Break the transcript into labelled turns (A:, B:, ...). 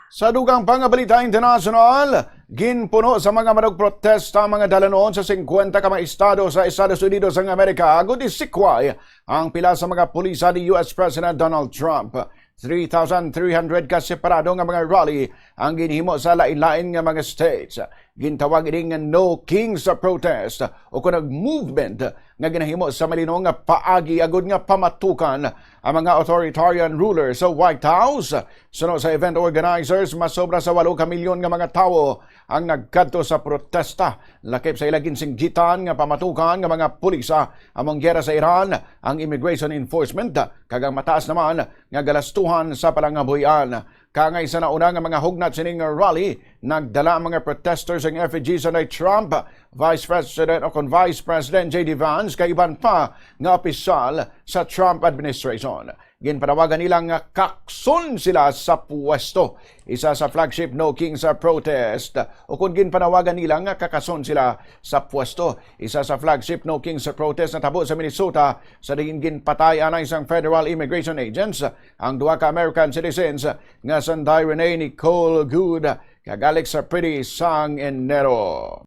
A: Sa dugang pangabalita international, ginpuno sa mga managprotesta mga dalanon sa 50 ka mga estado sa Estados Unidos ng Amerika agud isikway ang pila sa mga pulisa ni US President Donald Trump. 3,300 ka separado nga mga rally ang ginhimo sa lain-lain nga mga states. Gintawag ini nga No Kings Protest o kunag movement nga ginahimo sa malino nga paagi agud nga pamatukan ang mga authoritarian rulers sa White House. Suno sa event organizers, mas sobra sa 8 ka milyon nga mga tawo ang nagkadto sa protesta. Lakip sa ilagin singgitan nga pamatukan nga mga pulisa among gera sa Iran, ang immigration enforcement, kagang mataas naman nga galastuhan sa palangabuhian. Kangay sa nauna nga mga hugnat sining rally, nagdala ang mga protesters ang effigies sa Trump, Vice President o kon Vice President J.D. Vance kay iban pa nga opisyal sa Trump administration. Ginpanawagan nilang nga kakson sila sa pwesto. Isa sa flagship No Kings Protest o kung ginpanawagan nilang nga kakason sila sa pwesto. Isa sa flagship No Kings Protest na tabo sa Minnesota sa digin ginpatay ang isang federal immigration agents, ang duha ka American citizens nga sanday Renee Nicole Good kagalik sa Pretty Sang Enero.